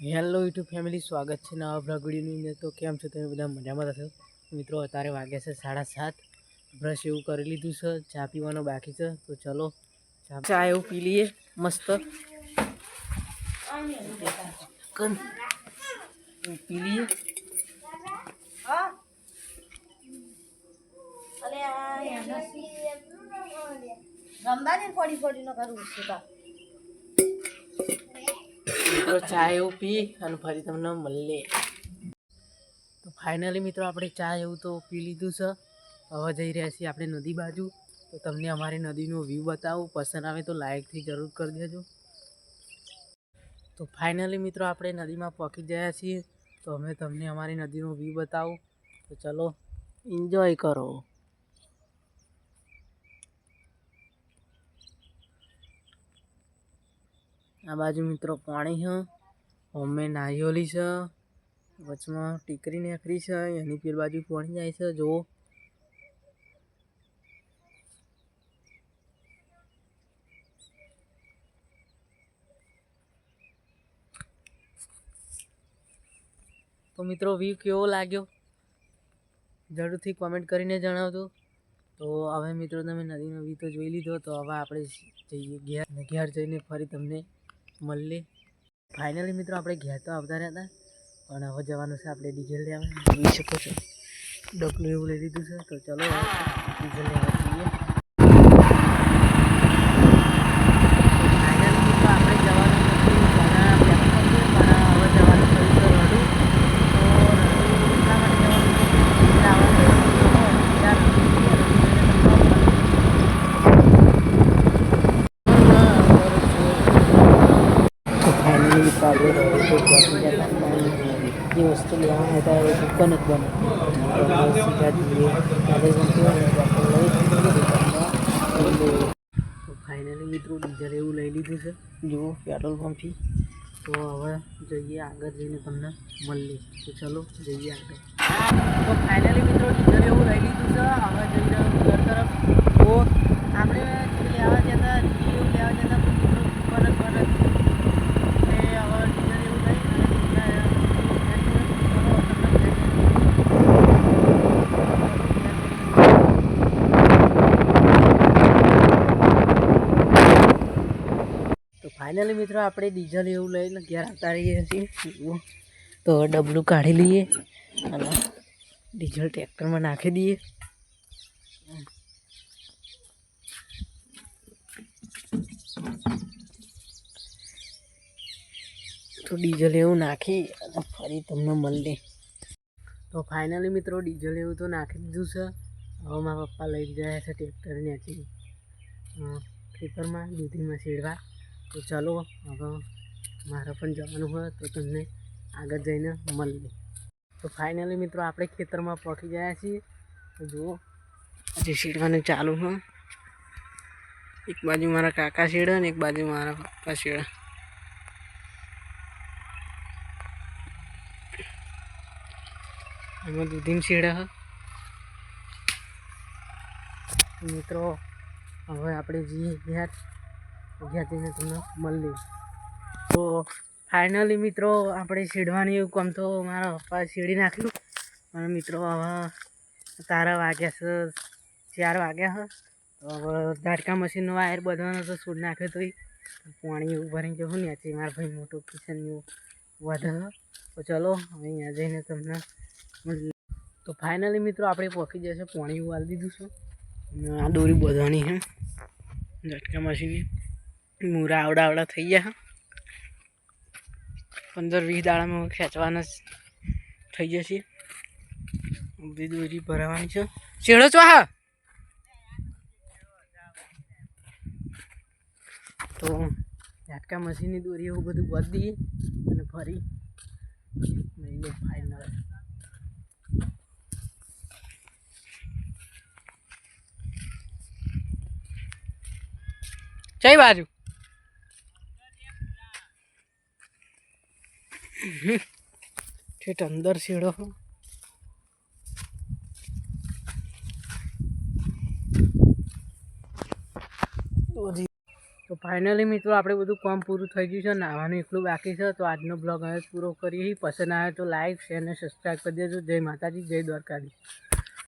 Hello YouTube family, સ્વાગત છે નવા બ્લોગ વિડીયોની અંદર। તો કેમ છો તમે બધા? મજામાં થશો મિત્રો। અત્યારે વાગ્યા છે 7:30। બ્રશ એવું કરી લીધું છે, ચા પીવાનો બાકી છે। તો ચલો ચા એવું પી લઈએ મસ્ત પી લઈએ। મિત્રો ચા એવું પી અને ફરી તમને મળીએ। તો ફાઇનલી મિત્રો આપણે ચા એવું તો પી લીધું છે। હવે જઈ રહ્યા છીએ આપણે નદી બાજુ। તો તમને અમારી નદીનો વ્યૂ બતાવું, પસંદ આવે તો લાઈકથી જરૂર કરી દેજો। તો ફાઇનલી મિત્રો આપણે નદીમાં પહોંચી ગયા છીએ। તો અમે તમને અમારી નદીનો વ્યૂ બતાવું। તો ચલો એન્જોય કરો। આ બાજુ મિત્રો પાણી છે, અમે નારિયેલી છે, વચમાં ટીકરી નીકળી છે, એની પેલી બાજુ પાણી જાય છે જુઓ। તો મિત્રો વ્યૂ કેવો લાગ્યો જરૂરથી કોમેન્ટ કરીને જણાવજો। તો હવે મિત્રો તમે નદીનો વ્યૂ તો જોઈ લીધો। તો હવે આપણે જઈએ ઘેર જઈને ફરી તમને મળીએ। ફાઇનલી મિત્રો આપણે ઘેર તો આવતા રહ્યા હતા, પણ હવે જવાનું છે આપણે ડીઝલ લેવા। જોઈ શકો છો ડબલું એવું લઈ લીધું છે। તો ચલો ડીઝલ લેવા જઈએ। ફાઇનલી મિત્રો આપણે જવાનું નથી, પણ હવે જવાનું થયું છે રડું। ફાઇનલી આપણે જે વસ્તુ લેવાના હતા એ દુકાન જ બંધ, સીધા જઈએ તો ફાઇનલી મિત્રો ડીઝલ એવું લઈ લીધું છે જુઓ પેટ્રોલ પંપથી। તો હવે જઈએ આગળ જઈને તમને મળીએ। તો ચલો જઈએ આગળ। તો ફાઇનલી મિત્રો ડીઝલ એવું લઈ લીધું છે, હવે જઈ રહ્યું ઘર તરફ। તો આપણે લેવા જતા એવું લેવા જતા મિત્રો દુકાન જ બંધ હતી। ફાઇનલી મિત્રો આપણે ડીઝલ એવું લઈને ઘેર આવતા રહીએ છીએ। તો ડબલું કાઢી લઈએ અને ડીઝલ ટ્રેક્ટરમાં નાખી દઈએ। તો ડીઝલ એવું નાખી અને ફરી તમને મળીએ। તો ફાઇનલી મિત્રો ડીઝલ એવું તો નાખી દીધું છે। હવે મારા પપ્પા લઈ ગયા છે ટ્રેક્ટર ત્યાંથી ખેતરમાં દૂધીમાં શેડવા। તો ચાલો હવે મારે પણ જવાનું હોય તો તમને આગળ જઈને મળીએ। તો ફાઇનલી મિત્રો આપણે ખેતરમાં પહોંચી ગયા છીએ। તો જુઓ હજી શેડવાનું ચાલુ હોય, એક બાજુ મારા કાકા શેડે અને એક બાજુ મારા પપ્પા શેડે। એમાં દૂધીમાં શેડે મિત્રો। હવે આપણે જઈએ ઘેર જઈને તમને મળીએ। તો ફાઇનલી મિત્રો આપણે શેડવાની એવું કામ તો મારા પપ્પા શેડી નાખ્યું, અને મિત્રો હવે તારા વાગ્યા છે 4 વાગ્યા છે। તો હવે ઝાટકા મશીનનો વાયર બધવાનો તો છોડ નાખ્યો, તો પાણી એવું ભરીને જવું ને છે મારા ભાઈ મોટું કિચનનું વધે। તો ચલો અહીંયા જઈને તમને મળીએ। તો ફાઇનલી મિત્રો આપણે પહોંચી જશે, પાણી એવું આલી દીધું છે અને આ દોરી બાંધવાની છે ઝાટકા મશીનની। મૂરા આવડા થઈ ગયા, 15-20 દાડામાં ખેંચવાના થઈ જશે। બધી દોરી ભરાવાની છે। શેડો છો હા? તો ઝાટકા મશીનની દોરી એવું બધું બાંધી દઈએ અને ફરી મળીએ ફાઇનલ। કઈ બાજુ ઠેઠ અંદર શેડો। તો ફાઇનલી મિત્રો આપણે બધું કામ પૂરું થઈ ગયું છે, નાહવાનું એટલું બાકી છે. તો આજનો બ્લોગ હવે પૂરો કરીએ. પસંદ આવે તો લાઈક શેર અને સબસ્ક્રાઈબ કરી દેજો. જય માતાજી, જય દ્વારકાધીશ.